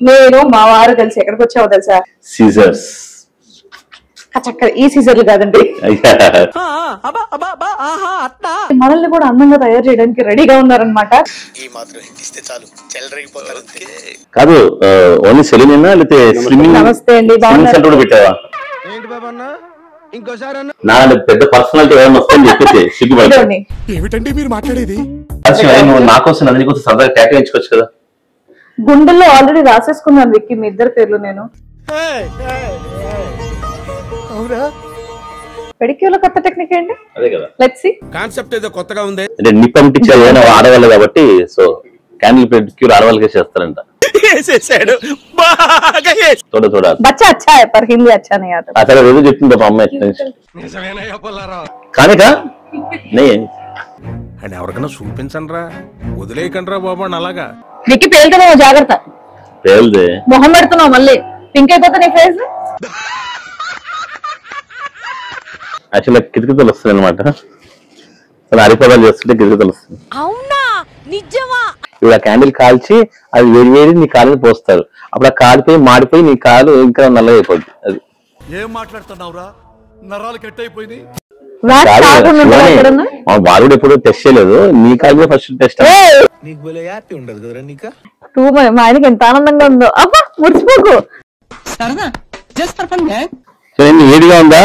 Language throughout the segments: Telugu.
నేను మా వారు కలిసి ఎక్కడికి వచ్చావో తెలుసా? సీజర్స్. చక్కగా ఈ సీజర్లు కాదండి, మనల్ని కూడా అందంగా తయారు చేయడానికి రెడీగా ఉన్నారనమాట. కాదు ఓన్లీ సెలూనేనా లేకపోతే స్లిమ్మింగ్? నమస్తే అండి, బాగున్నారా? పెట్టావా? నా పెద్ద పర్సనాలిటీ ఏమైనా వస్తాయని చెప్పేసి సిగ్గుపడి ఏమిటండి మీరు మాట్లాడేది? నువ్వు నా కోసం నందిని కోసం సరదాగా కేటాయించుకోవచ్చు కదా. గుండెల్లో ఆల్రెడీ రాసేసుకున్నాను విక్కీ మీ ఇద్దరు పేర్లు. నేను పెడిక్యూర్ లో కొత్త టెక్నిక్ ఏంటి? అదే కదా లెట్స్ సీ. కాన్సెప్ట్ ఏదో కొత్తగా ఉంది. అంటే నిప్పంటించారు ఏమైనా ఆడవాళ్ళు కాబట్టి, సో క్యాండిల్ పెడిక్యూర్ ఆడవాళ్ళకే చేస్తారంట. బచ్చా అచ్చా హై పర్ హిందీ అచ్చా नहीं आता. అసలు రోజు చెప్తుంది పాప అమ్మాయి కానీ అని ఎవరికైనా చూపించండి రా, వదిలేయకండి రా బాబు అలాగా. విక్కీ పేలుతున్నావు, జాగ్రత్త. పేలుదే మొహం పెడుతున్నావు, మళ్ళీ పింక్ అయిపోతా నీ ఫేస్. యాక్చువల్గా కితకితలు వస్తుంది అనమాట. అరిపదాలు చేస్తుంటే కితకితలు వస్తుంది. అవునా నిజమా? ఇప్పుడు ఆ క్యాండిల్ కాల్చి అది వేడి వేడి నీ కాలుని పోస్తారు. అప్పుడు ఆ కాలిపోయి మాడిపోయి నీ కాలు ఇంకా నల్లగా అయిపోద్ది. అది ఏం మాట్లాడుతున్నావురా, నరాలు కట్ అయిపోయింది. వాడు కూడా ఎప్పుడు టెస్ట్ చేయలేదు, నీ కాలు ఫస్ట్ టెస్ట్. మా ఆయనకి ఎంత ఆనందంగా ఉందో. అబ్బా మురిసిపోకు. వేడిగా ఉందా,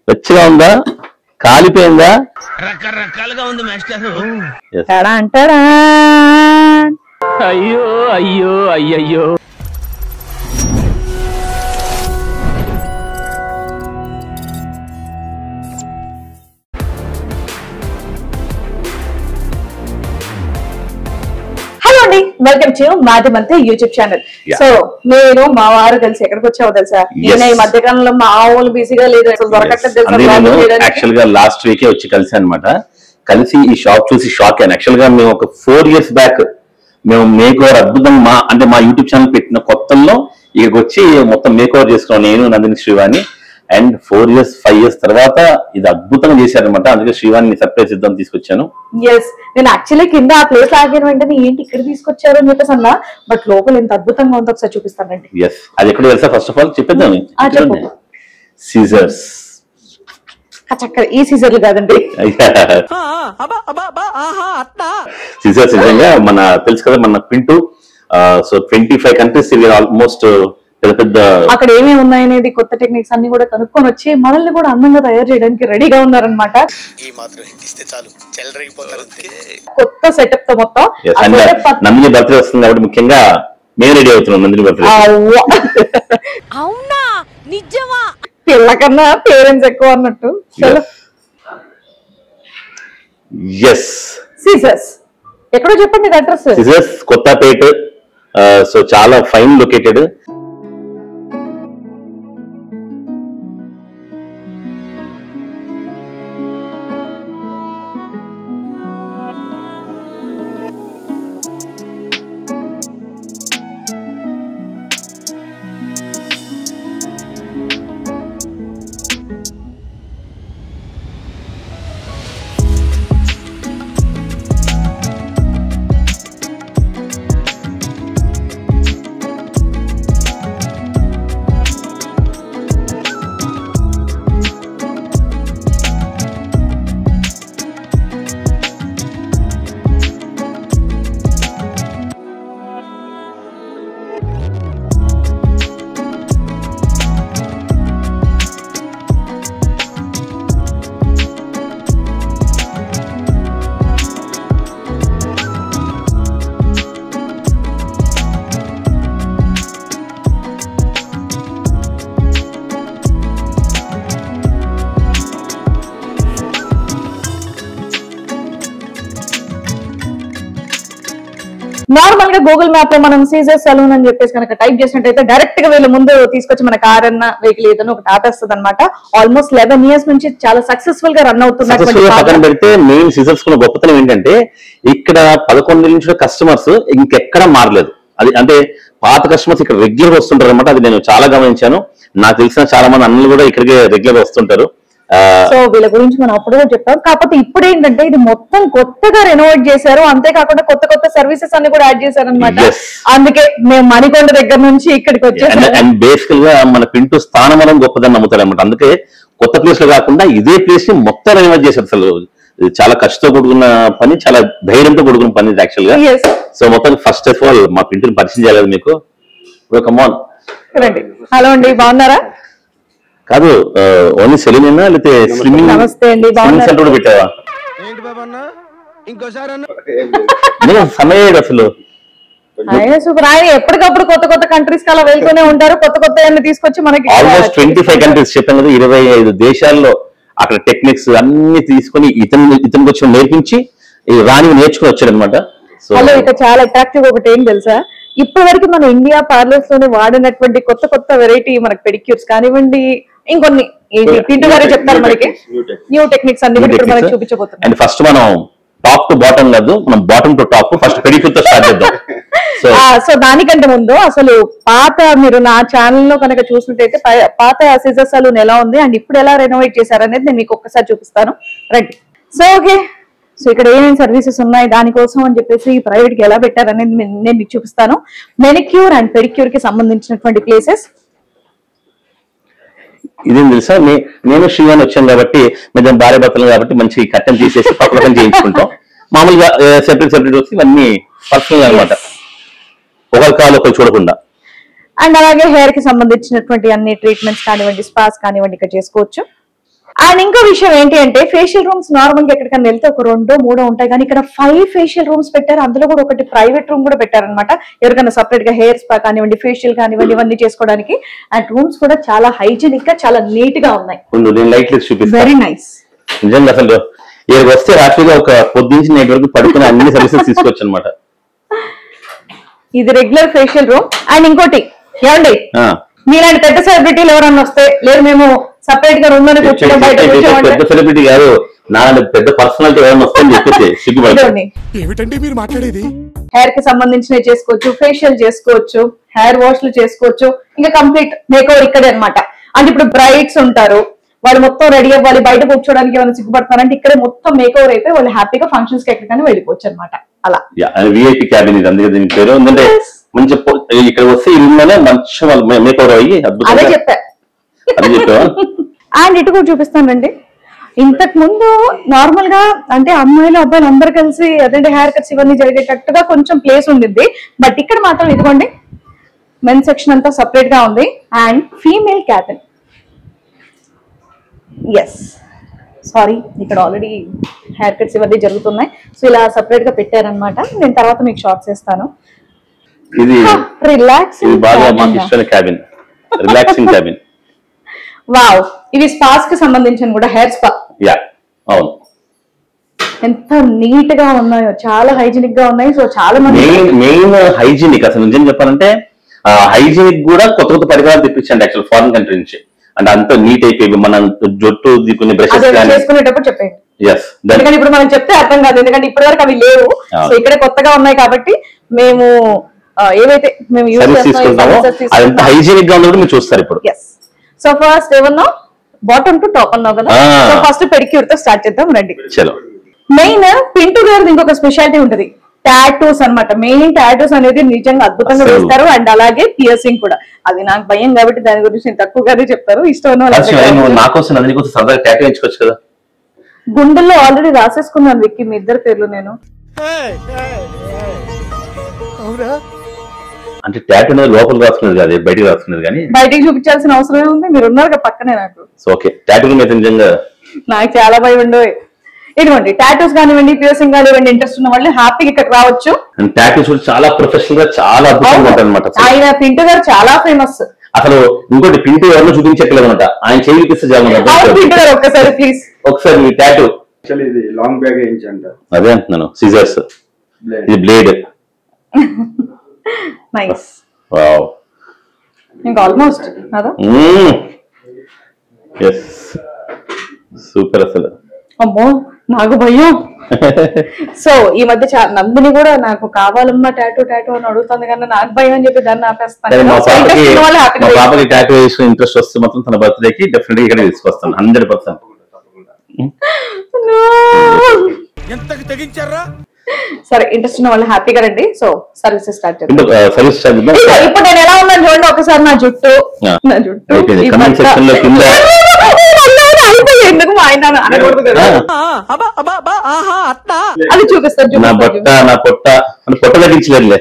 వెచ్చగా ఉందా, కాలిపోయిందా? రకరకాలుగా ఉంది మాస్టర్. అయ్యో అయ్యో అయ్యయ్యో. హలో అండి, వెల్కమ్ టు మాధమంతే యూట్యూబ్ ఛానల్. సో నేను మా వారు కలిసి ఎక్కడికి వచ్చావో తెలుసా? నేను ఈ మధ్య కాలంలో మామూలు బిజీగా లేదు, యాక్చువల్ గా లాస్ట్ వీకే వచ్చి కలిసి అనమాట. కలిసి ఈ షాప్ చూసి షాక్ అయ్యాను. యాక్చువల్ గా మేము ఒక 4 years బ్యాక్ మేము మేక్ ఓవర్ అద్భుతం మా యూట్యూబ్ ఛానల్ పెట్టిన కొత్తల్లో ఇక్కడికి వచ్చి మొత్తం మేక్ ఓవర్ చేసుకున్నాం నేను, Nandini, Srivani. And 4 years 5 years తర్వాత ఇది అద్భుతంగా చేశారనమాట. అందుకే శ్రీవాణిని సర్ప్రైజ్ ఇద్దాం తీసుకొచ్చాను. నేను యాక్చువల్లీ కింద ఆ ప్లేస్ ఆగిన వెంటనే ఏంటి ఇక్కడ తీసుకొచ్చారు అని చెప్పేసి అన్నా, బట్ లోపల ఎంత అద్భుతంగా ఉందో ఒకసారి చూపిస్తానండి. అది ఎక్కడ తెలుసా? ఫస్ట్ ఆఫ్ ఆల్ చెప్పేద్దాం. సీజర్స్. చక్కగా ఈ సీజర్లు కాదండి, సీజర్స్. నిజంగా మన తెలుసు కదా మన పింటూ. సో 25 countries ఆల్మోస్ట్ పెద్ద పెద్ద అక్కడ ఏమేమి ఉన్నాయనేది కొత్త టెక్నిక్స్ అన్ని కూడా కనుక్కొని వచ్చి మనల్ని కూడా అందంగా తయారు చేయడానికి రెడీగా ఉన్నారనమాట. కొత్త సెటప్ తో మొత్తం. నందిని బర్త్డే వస్తుంది కాబట్టి ముఖ్యంగా మేము రెడీ అవుతున్నాం నందిని బర్త్డే. అవునా నిజమా? పిల్లకన్నా పేరెంట్స్ ఎక్కువ అన్నట్టు. సీజర్స్ ఎక్కడో చెప్పండి అడ్రస్. సీజర్స్ కొత్తపేట. సో చాలా ఫైన్ లొకేటెడ్. నార్మల్ గా గూగుల్ మ్యాప్ లో మనం సీజర్ సలూన్ అని చెప్పేసి కనుక టైప్ చేసినట్టయితే డైరెక్ట్ గా వీళ్ళు ముందు తీసుకొచ్చి మన కార్ అన్న వెహికల్ ఏదైనా ఒకటి ఆపేస్తుంది అనమాట. ఆల్మోస్ట్ 11 years నుంచి చాలా సక్సెస్ఫుల్ గా రన్ అవుతున్నటువంటి పెడితే మెయిన్ సీజర్స్ కున్న గొప్పతనం ఏంటంటే ఇక్కడ 11 నుంచి కస్టమర్స్ ఇంకెక్కడ మారలేదు. అది అంటే పాత కస్టమర్స్ ఇక్కడ రెగ్యులర్ వస్తుంటారు అనమాట. అది నేను చాలా గమనించాను. నాకు తెలిసిన చాలా మంది అన్నలు కూడా ఇక్కడికి రెగ్యులర్ వస్తుంటారు. సో వీళ్ళ గురించి మనం అప్పుడు కూడా చెప్పాం. కాకపోతే ఇప్పుడు ఏంటంటే ఇది మొత్తం కొత్తగా రెనోవేట్ చేశారు, అంతేకాకుండా కొత్త కొత్త సర్వీసెస్ అన్ని కూడా యాడ్ చేశారు అనమాట. అందుకే మేము మణికొండ దగ్గర నుంచి ఇక్కడికి వచ్చేసాం. అండ్ బేసికల్ గా మన పింటూ స్థానమనం గొప్పదని నమ్ముతాడు అనమాట. అందుకే కొత్త ప్లేస్ లో కాకుండా ఇదే ప్లేస్ ని మొత్తం రెనోవేట్ చేశారు. అసలు చాలా ఖర్చుతో కూడుకున్న పని, చాలా ధైర్యంతో కూడుకున్న పని యాక్చువల్ గా. సో మొత్తం ఫస్ట్ ఆఫ్ ఆల్ మా పింటూని పరిచయం చేయాలి మీకు. కమాన్ రండి. హలో అండి, బాగున్నారా? కాదు ఓన్లీ సెలూనేనా లేకపోతే స్విమ్మింగ్? నమస్తే అండి, సెంటర్ కూడా పెట్టావా? ఏంటి బాబా అన్న ఇంకోసారి సమయం అసలు ఆయన సూపర్. ఆయన ఎప్పటికప్పుడు కొత్త కొత్త కంట్రీస్ కి అలా వెళ్తూనే ఉంటారు, కొత్త కొత్త తీసుకొచ్చి మనకి ఆల్మోస్ట్ 25 కంట్రీస్ చెప్పాను కదా, 25 దేశాల్లో అక్కడ టెక్నిక్స్ అన్ని తీసుకొని ఇతనికి వచ్చి నేర్పించి రాణి నేర్చుకుని వచ్చాడు అనమాట. అలా ఇక చాలా అట్రాక్టివ్ ఒకటి ఏం తెలుసా, ఇప్పటి వరకు మన ఇండియా పార్లర్స్ లోనే వాడినటువంటి కొత్త కొత్త వెరైటీ మనకి పెడిక్యూర్స్ కానివ్వండి, ఇంకొన్ని పింటూ గారే చెప్తారు మనకి న్యూ టెక్నిక్స్ అన్ని కూడా ఇప్పుడు మనకి చూపించబోతున్నాం. అండ్ ఫస్ట్ మనం టాప్ టు బాటమ్ కాదు, మనం bottom to top first pedicure తో స్టార్ట్ చేద్దాం. సో దానికంటే ముందు అసలు పాత, మీరు నా ఛానల్ లో కనుక చూసినట్టయితే పాత సీజర్ సలూన్ ఎలా ఉంది అండ్ ఇప్పుడు ఎలా రెనోవేట్ చేశారు అనేది నేను మీకు ఒక్కసారి చూపిస్తాను. రండి. సో ఓకే, సో ఇక్కడ ఏమేమి సర్వీసెస్ ఉన్నాయి దానికోసం అని చెప్పేసి ప్రైవేట్ కి ఎలా పెట్టారు అనేది నేను మీకు చూపిస్తాను. మెనిక్యూర్ అండ్ పెడిక్యూర్ కి సంబంధించినటువంటి ప్లేసెస్. ఇదేం తెలుసా, నేను శ్రీవాణి వచ్చాను కాబట్టి మేము భార్య భర్తలు కాబట్టి మంచి కట్టెన్ తీసేసి పక్కన చేయించుకుంటాం. మామూలుగా సెపరేట్ వచ్చి ఇవన్నీ పర్సనల్ అనమాట, ఒకరి కాలు ఒకరు చూడకుండా. అండ్ అలాగే హెయిర్ కి సంబంధించినటువంటి అన్ని ట్రీట్మెంట్స్ కానివ్వండి, స్పాస్ కానివ్వండి ఇక్కడ చేసుకోవచ్చు. అండ్ ఇంకో విషయం ఏంటి అంటే ఫేషియల్ రూమ్స్ నార్మల్ గా ఎక్కడికైనా వెళ్తే ఒక 2-3 ఉంటాయి, కానీ ఇక్కడ 5 ఫేషియల్ రూమ్స్ పెట్టారు. అందులో కూడా ఒకటి ప్రైవేట్ రూమ్ కూడా పెట్టారనమాట, ఎవరికైనా సపరేట్ గా హెయిర్ స్పా కానివ్వండి, ఫేషియల్ కానివ్వండి ఇవన్నీ చేసుకోవడానికి. అండ్ రూమ్స్ కూడా చాలా హైజీనిక్ గా చాలా నీట్ గా ఉన్నాయి. Very nice. నిజంగా అసలు వస్తే రాత్రిగా ఒక పొద్దుంచి నేటి వరకు పడుకునే అన్ని సర్వీసెస్ తీసుకోవచ్చు అనమాట. ఇది రెగ్యులర్ ఫేషియల్ రూమ్. అండ్ ఇంకోటి ఏమండి, మీలాంటి పెద్ద సెలబ్రిటీలు ఎవరన్నా వస్తే, లేదు మేము సపరేట్ గా రూమ్ లోనే కూర్చోడం, బయట పెద్ద సెలబ్రిటీ కాదు నా పెద్ద పర్సనాలిటీ ఎవరైనా వస్తాయని చెప్పేసి సిగ్గుపడండి. ఏమిటండి మీరు మాట్లాడేది? హెయిర్ కి సంబంధించినవి చేసుకోవచ్చు, ఫేషియల్ చేసుకోవచ్చు, హెయిర్ వాష్లు చేసుకోవచ్చు, ఇంకా కంప్లీట్ మేకోవర్ ఇక్కడే అనమాట. అంటే ఇప్పుడు బ్రైడ్స్ ఉంటారు, వాళ్ళు మొత్తం రెడీ అవ్వాలి, బయట కూర్చోడానికి ఏమైనా సిగ్గుపడతారంటే ఇక్కడే మొత్తం మేకోవర్ అయిపోయి వాళ్ళు హ్యాపీగా ఫంక్షన్స్ కి ఎక్కడికైనా వెళ్ళిపోవచ్చు అనమాట. అలా విఐపి క్యాబిన్ ఇది, అందుకే దీని పేరు. ఎందుకంటే మంచి ఇక్కడ వస్తే ఈ రూమ్ లోనే మంచి వాళ్ళు మేకోవర్ అయ్యి అదే చెప్పా. అండ్ ఇటు కూడా చూపిస్తానండి. ఇంతకు ముందు నార్మల్ గా అంటే అమ్మాయిలు అబ్బాయిలు అందరు కలిసి అదేంటి హెయిర్ కట్స్ ఇవన్నీ జరిగేటట్టుగా కొంచెం ప్లేస్ ఉండిద్ది, బట్ ఇక్కడ మాత్రం ఇదిగోండి మెన్ సెక్షన్ అంతా సపరేట్ గా ఉంది. And female cabin, yes sorry ఇక్కడ ఆల్రెడీ హెయిర్ కట్స్ ఇవన్నీ జరుగుతున్నాయి, సో ఇలా సపరేట్ గా పెట్టారనమాట. నేను తర్వాత మీకు షార్ట్స్ వేస్తాను. ఇది relaxing cabin, relaxing cabin. Wow, ఇవి స్పాస్ కి సంబంధించిన కూడా హెయిర్ స్పా. అవును, ఎంత నీట్ గా ఉన్నాయో, చాలా హైజీనిక్ గా ఉన్నాయి. సో చాలా మంది మెయిన్ హైజీనిక్, అసలు నిజం చెప్పాలంటే హైజీనిక్ కూడా కొత్త కొత్త పరికరాలు తెప్పించండి యాక్చువల్ ఫారిన్ కంట్రీ నుంచి. అంటే అంత నీట్ అయిపోయి మన జుట్టు దిక్కునే బ్రషెస్ చేసుకునేటప్పుడు చెప్పండి. ఎందుకంటే ఇప్పుడు మనం చెప్తే అర్థం కాదు, ఎందుకంటే ఇప్పటి వరకు అవి లేవు. సో ఇక్కడే కొత్తగా ఉన్నాయి కాబట్టి మేము ఏవైతే మేము యూజ్ చేసుకుంటామో అదంతా హైజీనిక్ గా ఉన్నప్పుడు మీరు చూస్తారు ఇప్పుడు. సో ఫస్ట్ ఏమన్నా బాటమ్ టు టాప్ అన్నావు కదా, సో ఫస్ట్ పెడిక్యూర్ తో స్టార్ట్ చేద్దాం రండి. మెయిన్ పింటూ గారిది ఇంకొక స్పెషాలిటీ ఉంటది, టాటూస్ అన్నమాట. మెయిన్ టాటూస్ అనేది నిజంగా అద్భుతంగా వేస్తారు. అండ్ అలాగే పియర్సింగ్ కూడా, అది నాకు భయం కాబట్టి దాని గురించి నేను తక్కువగానే చెప్తారు. ఇష్టం గుండెల్లో ఆల్రెడీ రాసేసుకున్నాను విక్కీ మీ ఇద్దరు పేర్లు నేను. అంటే టాటూ అనేది లోపల రాసుకునేది కాదు, బయటకు రాసుకునేది, కానీ బయటికి చూపించాల్సిన అవసరమే ఉంది. మీరు ఉన్నారు పక్కనే నాకు. ఓకే, టాటూ మీద నిజంగా నాకు చాలా భయం ఉండవు. ఇటువంటి టాటూస్ కానివ్వండి, పియర్సింగ్ కానివ్వండి, ఇంట్రెస్ట్ ఉన్న వాళ్ళు హ్యాపీగా ఇక్కడ రావచ్చు. టాటూస్ కూడా చాలా ప్రొఫెషనల్ గా చాలా అద్భుతంగా ఉంటాయి అనమాట. ఆయన పింటూ గారు చాలా ఫేమస్. అసలు ఇంకోటి పింటూ ఎవరిని చూపించట్లేదు అనమాట, ఆయన చేయి చూపిస్తే ఒక్కసారి ప్లీజ్, ఒకసారి మీ టాటూ. ఇది లాంగ్ బ్యాగ్ వేయించంట, అదే అంటున్నాను, సిజర్స్, ఇది బ్లేడ్. నైస్. వావ్, ఇంకా ఆల్మోస్ట్ అదా. ఎస్, సూపర్ అసలు. అమ్మో నాకు భయం. సో ఈ మధ్య నందిని కూడా నాకు కావాలమ్మా టాటూ టాటూ అని అడుగుతుంది, కానీ నాకు భయం అని చెప్పి దాన్ని ఆపేస్తాను. మా పాపకి టాటూ వేసుకుని ఇంట్రెస్ట్ వస్తే మాత్రం తన బర్త్డే కి డెఫినెట్ గా ఇక్కడ తీసుకొస్తాను 100%. ఎంతకు తెగించారా? సరే, ఇంట్రెస్ట్ ఉన్న వాళ్ళు హ్యాపీగా రండి. సో సర్వీసెస్ స్టార్ట్ చేద్దాం. సర్వీస్ ఇప్పుడు నేను ఎలా ఉన్నాను చూడండి ఒకసారి. నా జుట్టు ఈ కమెంట్ బట్ట. సెక్షన్ లో కింద ఎందుకు మా ఆయన అనకూడదు కదా. అది చూపిస్తాను. నా బట్ట నా పొట్ట పొట్ట తగ్గించలేదులే,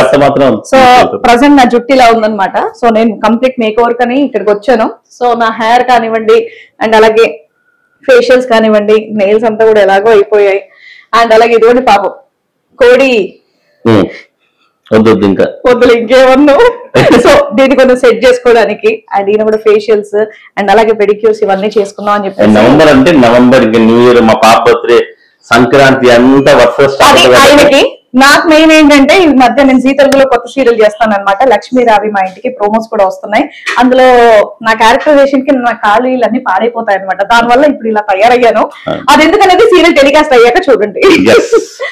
బట్ట మాత్రం. సో ప్రజెంట్ నా జుట్టు ఇలా ఉందన్నమాట. సో నేను కంప్లీట్ మేక్ ఓవర్ కని ఇక్కడికి వచ్చాను. సో నా హెయిర్ కానివ్వండి, అండ్ అలాగే ఫేషియల్స్ కానివ్వండి, నెయిల్స్ అంతా కూడా ఎలాగో అయిపోయాయి. అండ్ అలాగే ఇదిగోండి పాపం కోడి వద్దు ఇంకా పొద్దులు ఇంకేమన్నా. సో దీన్ని కొంచెం సెట్ చేసుకోవడానికి అండ్ ఈయన కూడా ఫేషియల్స్ అండ్ అలాగే పెడిక్యూర్స్ ఇవన్నీ చేసుకుందాం అని చెప్పి. నవంబర్ అంటే నవంబర్ ఇంకా న్యూ ఇయర్, మా పాప బర్త్డే, సంక్రాంతి అంతా వర్ష ఆయనకి. నాకు మెయిన్ ఏంటంటే ఈ మధ్య నేను జీ తెలుగులో కొత్త సీరియల్ చేస్తాను అనమాట. లక్ష్మీ రావి మా ఇంటికి ప్రోమోస్ కూడా వస్తున్నాయి. అందులో నా క్యారెక్టరైజేషన్ కి నా కాళ్ళు ఇవన్నీ పాడైపోతాయి అనమాట. దానివల్ల ఇప్పుడు ఇలా తయారయ్యాను. అది ఎందుకనేది సీరియల్ టెలికాస్ట్ అయ్యాక చూడండి.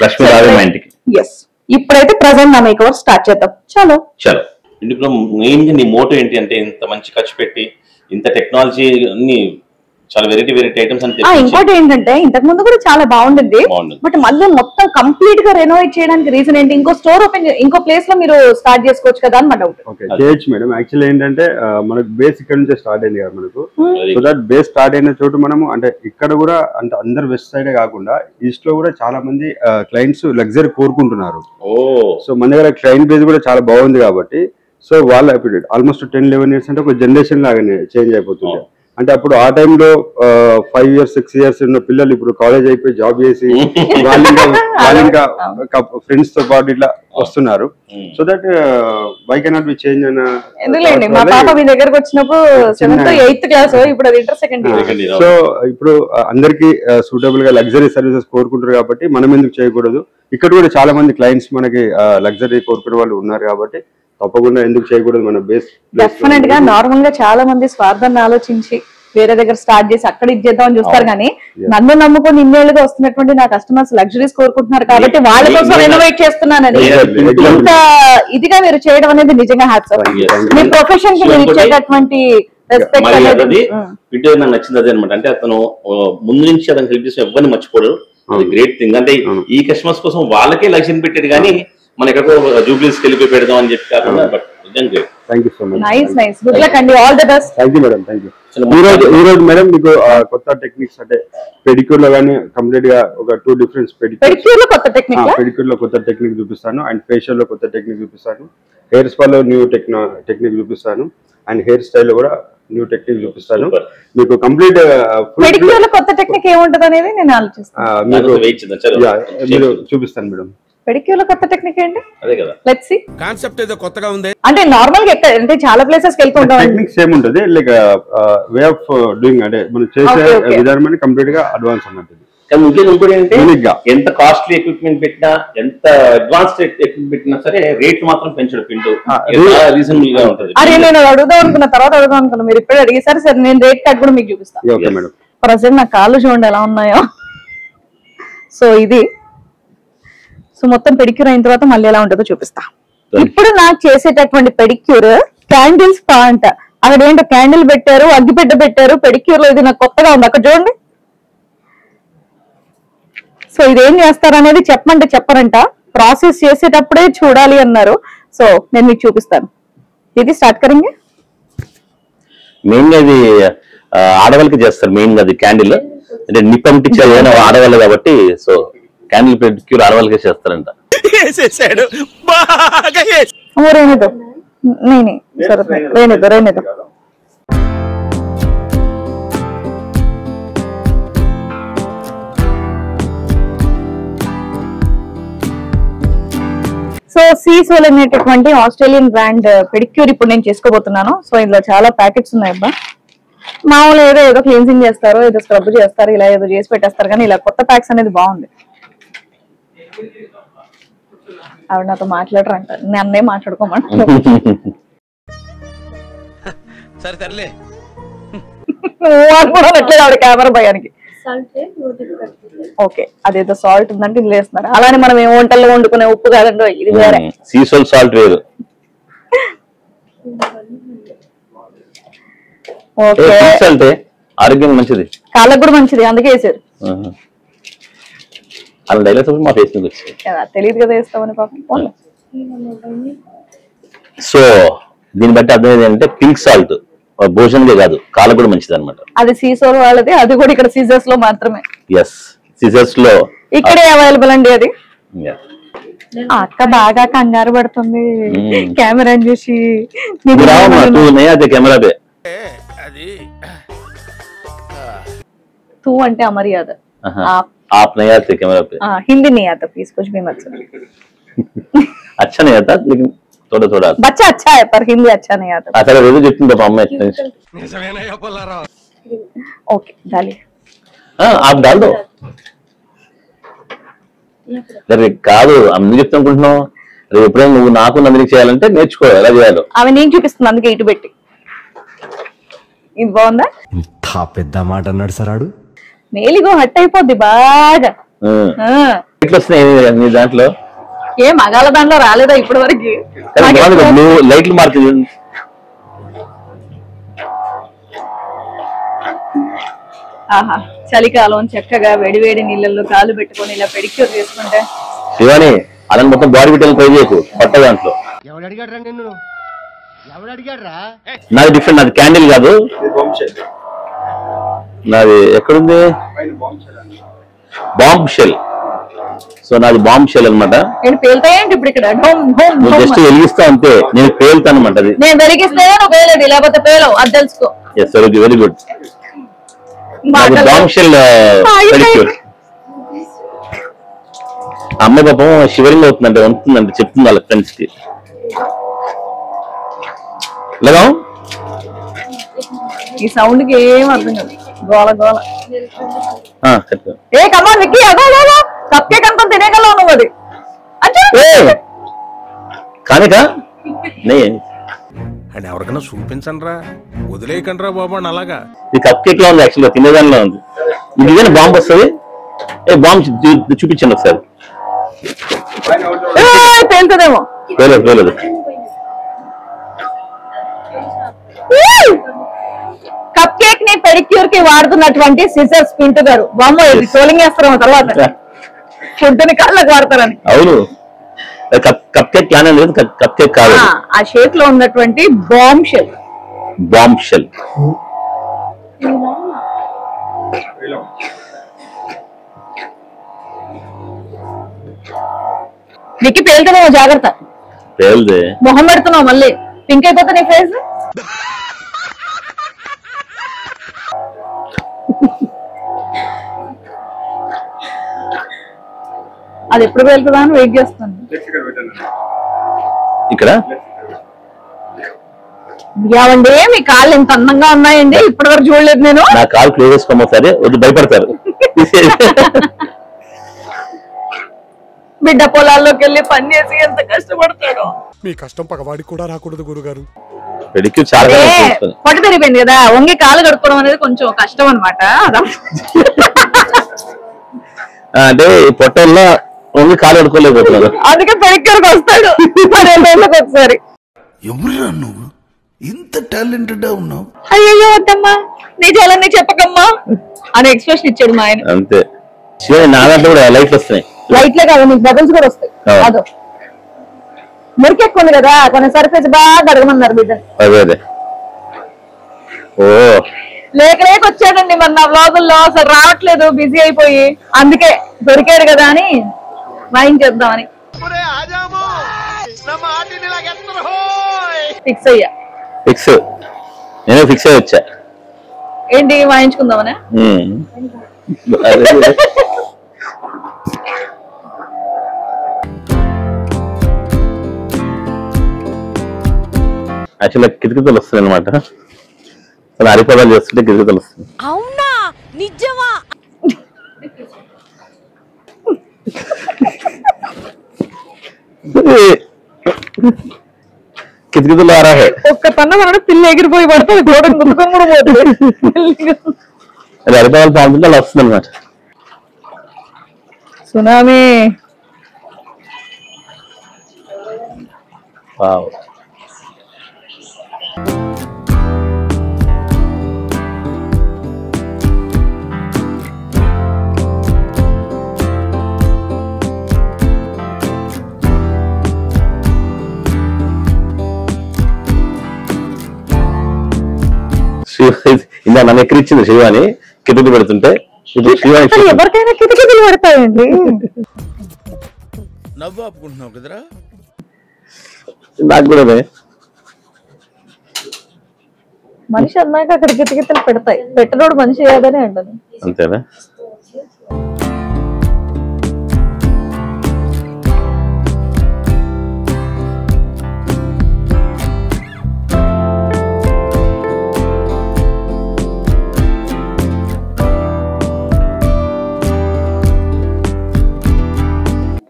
లక్ష్మీ రావి మా ఇంటికి. ఎస్, ఇప్పుడైతే ప్రజెంట్ నా మేకవర్ స్టార్ట్ చేద్దాం. చలో చలో. ఇందులో మెయిన్ గా నీ మోటో ఏంటి అంటే ఇంత మంచి ఖర్చు పెట్టి ఇంత టెక్నాలజీ అన్ని చాలా వెరైటీ ఐటమ్స్ అని. ఇంకోటి ఏంటంటే ఇంతకు ముందు కూడా చాలా బాగుంటుంది, బట్ మళ్ళీ మొత్తం కంప్లీట్ గా రెనోవేట్ చేయడానికి రీజన్ ఏంటి? ఇంకో స్టోర్ ఓపెన్ ఇంకో ప్లేస్ లో మీరు స్టార్ట్ చేసుకోవచ్చు కదా అని మా డౌట్. ఓకే, చేయొచ్చు మేడం. యాక్చువల్లీ ఏంటంటే మనకు బేస్ ఇక్కడ నుంచే స్టార్ట్ అయింది కదా మనకు. సో దట్ బేస్ స్టార్ట్ అయిన చోటు మనము అంటే ఇక్కడ కూడా అంటే అందరు వెస్ట్ సైడే కాకుండా ఈస్ట్ లో కూడా చాలా మంది క్లయింట్స్ లగ్జరీ కోరుకుంటున్నారు. సో మన దగ్గర క్లయింట్ బేస్ కూడా చాలా బాగుంది కాబట్టి సో వాళ్ళ ఇప్పుడు ఆల్మోస్ట్ 10-11 years అంటే ఒక జనరేషన్ లాగానే చేంజ్ అయిపోతుంది. అంటే అప్పుడు ఆ టైంలో 5 years 6 years ఉన్న పిల్లలు ఇప్పుడు కాలేజ్ అయిపోయి జాబ్ చేసి వాళ్ళు ఇంకా ఫ్రెండ్స్ తో పాటు ఇట్లా వస్తున్నారు. So that why cannot be change అన్న. ఎందుకండి మా పాప మీ దగ్గరకు వచ్చినప్పుడు 7th 8th క్లాస్, ఇప్పుడు అది ఇంటర్ సెకండ్ ఇయర్. సో ఇప్పుడు అందరికి సూటబుల్ గా లగ్జరీ సర్వీసెస్ కోరుకుంటారు కాబట్టి మనం ఎందుకు చేయకూడదు? ఇక్కడ కూడా చాలా మంది క్లయింట్స్ మనకి లగ్జరీ కోరుకునే వాళ్ళు ఉన్నారు కాబట్టి తప్పకుండా ఎందుకు చేయకూడదు? మన బేస్ డెఫినెట్ గా నార్మల్ గా చాలా మంది స్వార్థాన్ని ఆలోచించి వేరే దగ్గర స్టార్ట్ చేసి అక్కడ ఇది చేద్దామని చూస్తారు, కానీ నన్ను నమ్ముకొని ఇన్నేళ్ళుగా వస్తున్నటువంటి నా కస్టమర్స్ లగ్జరీస్ కోరుకుంటున్నారు కాబట్టి వాళ్ళ కోసం రెనోవేట్ చేస్తున్నానని ఇంత ఇదిగా మీరు చేయడం అనేది నిజంగా హ్యాట్స్ ఆఫ్. మీ ప్రొఫెషన్ కి మీరు ఇచ్చేటటువంటి రెస్పెక్ట్ అనేది నాకు నచ్చింది అదే అనమాట. అంటే అతను ముందు నుంచి అతను హెల్ప్ చేసిన ఎవరిని మర్చిపోడు. అది గ్రేట్ థింగ్. అంటే ఈ కస్టమర్స్ కోసం వాళ్ళకే లక్ష్యం పెట్టాడు కానీ మన ఎక్కడికో జూబ్లీస్ వెళ్ళిపోయి పెడదాం అని చెప్పి కాకుండా. But thank you so much. Nice good luck అండి, all the best. Thank you madam, thank you. ఈ రోజు మేడం మీకు కొత్త టెక్నిక్స్ అంటే పెడిక్యూర్ లో గానీ కంప్లీట్ గా ఒక 2 డిఫరెన్స్ పెడిక్యూర్ లో కొత్త టెక్నిక్, పెడిక్యూర్ లో కొత్త టెక్నిక్ చూపిస్తాను అండ్ ఫేషియల్ లో కొత్త టెక్నిక్ చూపిస్తాను, హెయిర్ స్పా లో న్యూ టెక్నిక్ చూపిస్తాను అండ్ హెయిర్ స్టైల్ లో కూడా న్యూ టెక్నిక్ చూపిస్తాను. మీకు కంప్లీట్ పెడిక్యూర్ లో కొత్త టెక్నిక్ ఏముంటది అనేది నేను ఆలోచిస్తాను. మీరు చూపిస్తాను మేడం. పెడిక్యూర్ లో కొత్త టెక్నిక్ ఏంటి? అదే కదా లెట్స్ సీ. కాన్సెప్ట్ ఏదో కొత్తగా ఉంది. అంటే నార్మల్ గా అంటే చాలా ప్లేసెస్ కి వెళ్తుంటాం. టెక్నిక్ సేమ్ ఉంటది, లైక్ వే ఆఫ్ డూయింగ్ అంటే మనం చేసే విధానం కంప్లీట్ గా అడ్వాన్స్ అన్నట్టు. కానీ ఇంకోటి ఏంటంటే ఎంత కాస్ట్లీ ఎక్విప్మెంట్ పెట్టినా ఎంత అడ్వాన్స్డ్ ఎక్విప్మెంట్ పెట్టినా సరే రేట్లు మాత్రం పెంచడం పిండు రీజనబుల్ గా ఉంటుంది. అరే నేను అడుగుదాం అనుకున్న తర్వాత అడుగుదాం అనుకున్నా, మీరు ఇప్పుడే అడిగేసారు. సరే నేను రేట్ కార్డ్ కూడా మీకు చూపిస్తాను. ప్రజెంట్ నా కాళ్ళు చూడండి ఎలా ఉన్నాయో. సో ఇది సో మొత్తం పెడిక్యూర్ అయిన తర్వాత మళ్ళీ ఎలా ఉంటుందో చూపిస్తా. ఇప్పుడు నాకు చేసేటటువంటి పెడిక్యూర్ క్యాండిల్ స్పా అంట. అక్కడ ఏంటో క్యాండిల్ పెట్టారు, అగ్గిపెట్ట పెట్టారు. పెడిక్యూర్ లో ఇది నాకు కొత్తగా ఉంది. అక్కడ చూడండి. సో ఇదేం చేస్తారు అనేది చెప్పమంటే చెప్పరంట, ప్రాసెస్ చేసేటప్పుడే చూడాలి అన్నారు. సో నేను మీకు చూపిస్తాను. ఇది స్టార్ట్ కరెంగే. మెయిన్ గా ఇది ఆడవాళ్ళకి చేస్తారు. మెయిన్ గా అది క్యాండిల్ అంటే నిప్పంటించే ఆడవాళ్ళు కాబట్టి సో క్యాండిల్ పెడిక్యూర్ ఆడవాళ్ళకే చేస్తారంట. రేణుదో నేనే సరే రేణుదో సో సీసోల్ అనేటటువంటి ఆస్ట్రేలియన్ బ్రాండ్ పెడిక్యూర్ ఇప్పుడు నేను చేసుకోబోతున్నాను. సో ఇందులో చాలా ప్యాకెట్స్ ఉన్నాయి అబ్బా. మామూలు ఏదో క్లీన్సింగ్ చేస్తారు, ఏదో స్క్రబ్ చేస్తారు, ఇలా ఏదో చేసి పెట్టేస్తారు. కానీ ఇలా కొత్త ప్యాక్స్ అనేది బాగుంది. ఆవిడ నాతో మాట్లాడరంట, నన్నే మాట్లాడుకోమంటారు. ఆవిడ కెమెరా భయానికి. ఓకే, అదేదో సాల్ట్ ఉందంటే ఇది వేస్తున్నారు. అలానే మనం ఏ వంటల్లో వండుకునే ఉప్పు కాదండి, ఇది వేరే. సీసోల్ సాల్ట్ వేరు. ఓకే, ఆరోగ్యం మంచిది. కాళ్ళకు కూడా మంచిది, అందుకే వేసారు. అలా డైలాగ్స్ మా ఫేస్ మీద వచ్చాయి. తెలియదు కదా వేస్తామని పాపం. సో దీన్ని బట్టి అర్థం ఏంటంటే పింక్ సాల్ట్ భోజనంగా కాదు, కాళ్ళకు కూడా మంచిది అనమాట. అది సీసోర్ వాళ్ళది, అది కూడా ఇక్కడ సీజర్స్ లో మాత్రమే. ఎస్, సీజర్స్ లో ఇక్కడే అవైలబుల్ అండి అది. అక్క బాగా కంగారు పడుతుంది కెమెరా చూసి. అదే కెమెరా तू అంటే अमर्याद आप नहीं आते कैमरा पे. हिंदी नहीं आता प्लीज, कुछ भी मत सुनो. अच्छा नहीं आता लेकिन थोड़ा थोड़ा बच्चा अच्छा है पर हिंदी अच्छा नहीं आता. अच्छा रोज చెప్తుందా అమ్మ ओके डालिए. आप डाल दो. సరే కాదు అన్ని చెప్తా అనుకుంటున్నావు, రేపు ఎప్పుడైనా నువ్వు నాకు నందిని చేయాలంటే నేర్చుకో ఎలా చేయాలో. ఆమె నేను చూపిస్తుంది అందుకే ఇటు పెట్టి. ఇది బాగుందా? ఇంత పెద్ద మాట అన్నాడు సరాడు. మేలిగో హట్ అయిపోద్ది బాగా. ఎట్లా వస్తున్నాయి నీ దాంట్లో? ఏ మగాల దాంట్లో రాలేదా ఇప్పటి వరకు? నువ్వు లైట్లు మార్క్. ఆహా, చలికాలం చక్కగా వేడివేడి నీళ్ళల్లో కాలు పెట్టుకొని ఇలా పెడిక్యూర్ చేసుకుంటే. శివాని అలా మొత్తం బాడీ పెట్టాలని ట్రై చేయకు, కొత్త దాంట్లో. నాది డిఫరెంట్, నాది క్యాండిల్ కాదు, నాది ఎక్కడుంది బాంబ్ షెల్. సో నాది బాంబ్ షెల్ అనమాట. పేలుతాయంటే ఇప్పుడు ఇక్కడ నువ్వు జస్ట్ వెలిగిస్తా అంతే, నేను పేలుతాను అనమాట. అది నేను వెలిగిస్తే నువ్వు పేలేదు, లేకపోతే పేలవు, అది తెలుసుకో. Yes, very good. Bombshell pedicure. అమ్మాయి పాపం షివరింగ్ అవుతుందంటే, ఉంటుందంటే చెప్తుంది వాళ్ళ ఫ్రెండ్స్ కి. లేదా ఈ సౌండ్ కి ఏం అర్థం కాదు, గోల గోల. చెప్పు. ఏ కమ్మా విక్కీ, అదో కప్ కేక్ అనుకుని తినేగలవు నువ్వు అది. కానికా అని ఎవరికైనా చూపించండి రా, వదిలేయకండి రా బాబు అని. అలాగా ఇది కప్ కేక్ లో ఉంది, యాక్చువల్గా తినేదానిలో ఉంది. ఇది బాంబు వస్తుంది. బాంబు చూపించండి ఒకసారి. పేలుతుందేమో. పేలేదు. కప్ కేక్ ని పెడిక్యూర్ కి వాడుతున్నటువంటి సిజర్స్ పింటు గారు. బామ్మో ఇది ట్రోలింగ్ వేస్తారేమో తర్వాత, ఫుడ్ని కళ్ళకు వాడతారని. అవును, కప్ కేక్ ప్లాన్ లేదు, కప్ కేక్ కాదు, ఆ షేప్ లో ఉన్నటువంటి bombshell. Bombshell. Vicky పేలుతున్నావు, జాగ్రత్త. పేలుదే. మొహం పెడుతున్నావు మళ్ళీ, పింక్ అయిపోతా నీ ఫేస్. అది ఎప్పుడు వెళ్తుందా అని వెయిట్ చేస్తాను. ఇక్కడ ఏమండి మీ కాళ్ళు ఎంత అందంగా ఉన్నాయండి, ఇప్పటి వరకు చూడలేదు నేను. నా కాలు క్లోజ్ చేసుకోమో సరే, వద్దు భయపడతారు. బిడ్డ పొలాల్లోకి వెళ్ళి పని చేసి ఎంత కష్టపడతాడు. మీ కష్టం పగవాడికి కూడా రాకూడదు గురుగారు. పొట్ట పెరిగిపోయింది కదా, వంగి కాలు కడుక్కోవడం అనేది కొంచెం కష్టం అనమాట. అంటే పొట్టల్లో వంగి కాలు కడుక్కోలేకపోతున్నారు, అందుకే పెరిక్కడికి వస్తాడు 2 రోజులకు ఒకసారి. ఎవరురా నువ్వు ఇంత టాలెంటెడ్ ఉన్నావు? అయ్యో వద్దమ్మా, నిజాలన్నీ చెప్పకమ్మా అని ఎక్స్ప్రెషన్ ఇచ్చాడు మా ఆయన. అంతే. నా దాంట్లో కూడా లైట్లు వస్తాయి. లైట్లే కాదు, నీకు బబుల్స్ కూడా వస్తాయి. అదో మురికెక్కుంది కదా, కొన్ని సర్ఫేస్ బాగా అడగమన్నారు బిడ్డ. అదే ఓ లేక వచ్చాడండి మరి నా వ్లాగుల్లో, అసలు రావట్లేదు, బిజీ అయిపోయి. అందుకే దొరికాడు కదా అని వాయించేద్దామని ఫిక్స్ అయ్యా. నేను ఫిక్స్ అయ్యి వచ్చా. ఏంటి వాయించుకుందామనే? యాక్చువల్గా కిటికీతలు వస్తుంది అనమాట, అరిపదాలు చేస్తుంటే కిటికీతలు వస్తుంది. అవునా, నిజమా? కిటికీతలు ఆరా ఒక్క తన్న మన పిల్ల ఎగిరిపోయి పడుతుంది, గోడ గుంతుకొని కూడా పోతుంది. అది అరిపదాలు పాముతుంటే అలా వస్తుంది అనమాట. సునామీ. ఇందా నన్ను ఎక్కిరిచ్చింది శివాని కిటికీ పెడుతుంటే ఇప్పుడు శివాని అసలు ఎవరికైనా కిటికీలు పడతాయండి. నవ్వు ఆపుకుంటున్నావు కదరా. నాకు కూడా మనిషి అన్నాక అక్కడ కిటికీలు పెడతాయి, పెట్టనోడు మనిషి కాదని అంటాను. అంతేనా?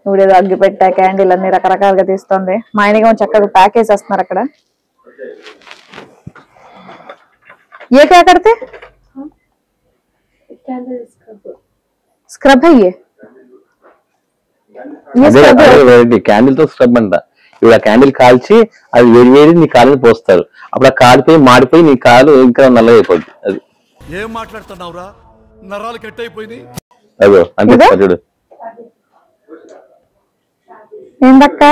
ఇప్పుడు ఏదో అగ్గి పెట్టా క్యాండిల్ అన్ని రకరకాలుగా తీస్తుంది. మా ఆయనగా చక్కగా ప్యాక్ వేసేస్తున్నారు అక్కడ. ఏ क्या करते స్క్రబ్ అయ్యే క్యాండిల్ తో స్క్రబ్ అంట. ఇప్పుడు ఆ క్యాండిల్ కాల్చి అది వేడి వేడి నీ కాలు పోస్తారు. అప్పుడు ఆ కాలిపోయి మాడిపోయి నీ కాలు ఇంకా నల్లగా అయిపోద్ది. అది ఏం మాట్లాడుతున్నావురా, నరాలు కట్ అయిపోయింది. అదో అంటే చూడు ఏందక్క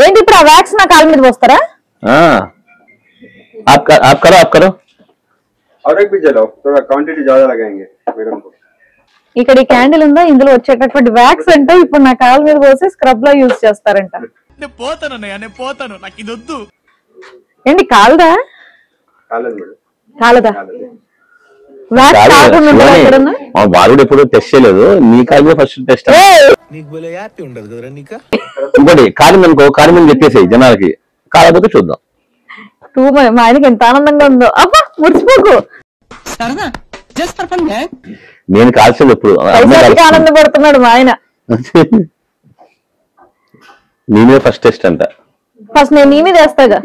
ఏంటి ఇప్పుడు ఆ వ్యాక్స్ నా కాలు మీద పోస్తారా? आप करो और एक भी जलाओ, थोड़ा क्वांटिटी ज्यादा लगाएंगे मैडम को. ఇక్కడ ఈ క్యాండిల్ ఉందా, ఇందులో వచ్చేటటువంటి వ్యాక్స్ అంటే ఇప్పుడు నా కాలు మీద పోసి స్క్రబ్ లో యూజ్ చేస్తారంట. నేను పోతాను, నాకు ఇది వద్దు. ఏంటి కాలదా? కాలేదు మేడం. కాలదా? వ్యాక్స్ కాకుండా ఉంటుందా ఎక్కడన్నా? బాలుడు ఎప్పుడు టెస్ట్ చేయలేదు, నీ కాలు ఫస్ట్ టెస్ట్. నీకు భలే హ్యాపీ ఉండదు కదరా నీకా. ఇంకోటి కాలిందనుకో, కాలి మీద చెప్పేసాయి జనాలకి, కాకపోతే చూద్దాం. మా ఆయనకి ఎంత ఆనందంగా ఉందో. అబ్బా మురిసిపోకు, నేను కాల్చేది ఎప్పుడు ఆనందపడుతున్నాడు మా ఆయన. నేనే ఫస్ట్ టెస్ట్ అంట. ఫస్ట్ నేను నీ మీద వేస్తాగా,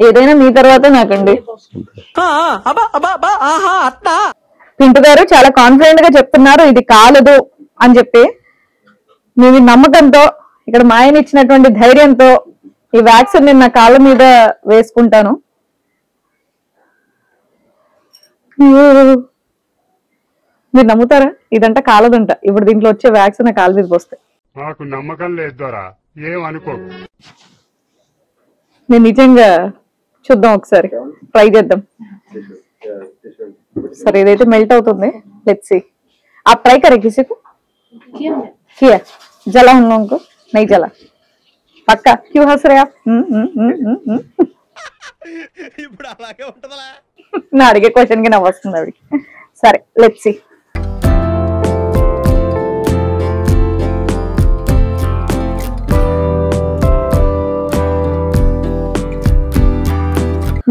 ఏదైనా మీ తర్వాత నాకండి. పింటు గారు చాలా కాన్ఫిడెంట్ గా చెప్తున్నారు ఇది కాలదు అని చెప్పి. మేము నమ్మకంతో ఇక్కడ మా ఆయన ఇచ్చినటువంటి ధైర్యంతో ఈ వ్యాక్సిన్ నేను నా కాళ్ళ మీద వేసుకుంటాను. మీరు నమ్ముతారా? ఇదంట కాలదంట. ఇప్పుడు దీంట్లో వచ్చే వ్యాక్సిన్ నా కాళ్ళ మీద పోస్తే నాకు నమ్మకం లేదు ద్వారా ఏం అనుకో. నేను నిజంగా చూద్దాం, ఒకసారి ట్రై చేద్దాం. సరే ఇదైతే మెల్ట్ అవుతుంది. Let's see. आप ट्राई करें किसी को किया जला हम लोगों को नहीं जला पक्का. क्यों हंस रहे आप? ఇప్పుడు అలాగే ఉంటదా? నా అడిగే క్వశ్చన్ కి నవ్వు వస్తుంది ఆవిడకి. సరే లెట్స్ సీ.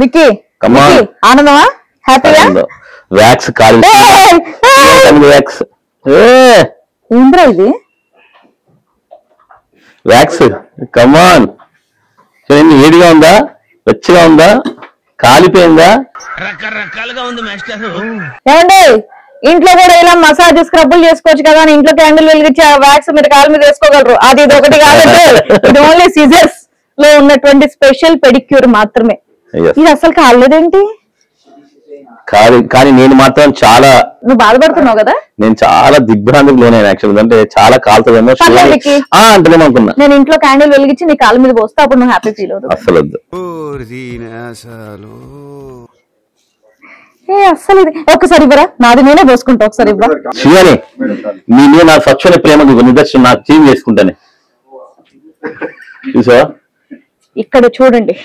విక్కీ ఆనందమా? హ్యాపీయా? వ్యాక్స్ కాలి వ్యాక్స్ ఏంద్రా ఇది? వ్యాక్స్ కమాన్. ఏడిగా ఉందా, వెచ్చగా ఉందా, కాలిపోయిందా? రకరకాలుగా ఉంది మాస్టర్. ఏమండి ఇంట్లో కూడా ఇలా మసాజ్ స్క్రబ్బులు చేసుకోవచ్చు కదా అని ఇంట్లో క్యాండిల్ వెలిగించి ఆ వ్యాక్స్ మీరు కాలు మీద వేసుకోగలరు. అది ఇది ఒకటి కాదండి, ఇది ఓన్లీ సిజర్స్ లో ఉన్నటువంటి స్పెషల్ పెడిక్యూర్ మాత్రమే. ఇది అసలు కాలేదేంటి? కానీ నేను మాత్రం చాలా, నువ్వు బాధపడుతున్నావు కదా, నేను చాలా దిగ్భ్రాంతికి లోనైనా. యాక్చువల్ అంటే చాలా కాలుతుందేమో అంటేనే అనుకున్నా. నేను ఇంట్లో క్యాండిల్ వెలిగించి నీ కాలు మీద పోస్తే అప్పుడు నువ్వు హ్యాపీ ఫీల్ అవుతావు. అసలు వద్దు. అసలు ఇది ఒక్కసారి ఇవ్వరా, నాది నేనే పోసుకుంటా. ఒకసారి ఇవ్వ. శివాని నేను నా స్వచ్ఛమైన ప్రేమకు నిదర్శనం నాకు చేంజ్ చేసుకుంటానే. చూసావా ఇక్కడ చూడండి,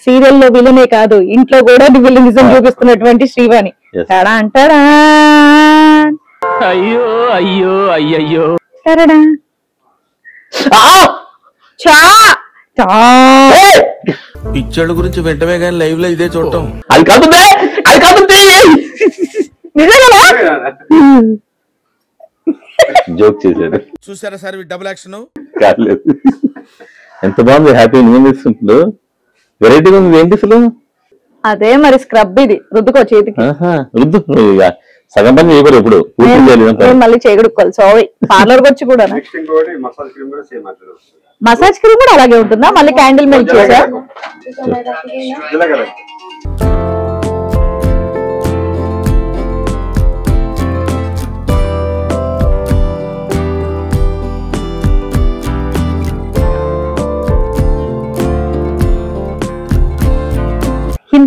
సీరియల్ లో విలనే కాదు ఇంట్లో కూడా విలనిజం చూపిస్తున్నటువంటి శ్రీవాణి. తడా అంటారా? అయ్యో అయ్యో అయ్యయ్యో తరడా చా పిచ్చోళ్ళ గురించి వెంటనే కానీ లైవ్ లో ఇదే చూడటం. అది కాదు, అది కాదు. జోక్ చేశాడు. చూసారా సార్ డబుల్ యాక్షన్. కాలేదు. ఎంత బాగుంది, హ్యాపీ. నేను తీసుకుంటున్నాడు, వెరైటీగా ఉంది. ఏంటి అసలు? అదే మరి స్క్రబ్ ఇది, రుద్దుకో చేతికి. రుద్దు, సగం పని చేయకూడదు. ఇప్పుడు మళ్ళీ చేయగడుకోవాలి. సారీ పార్లర్ వచ్చి కూడా. మసాజ్ క్రీమ్ కూడా అలాగే ఉంటుందా? మళ్ళీ క్యాండిల్ మెల్ట్ చేసా?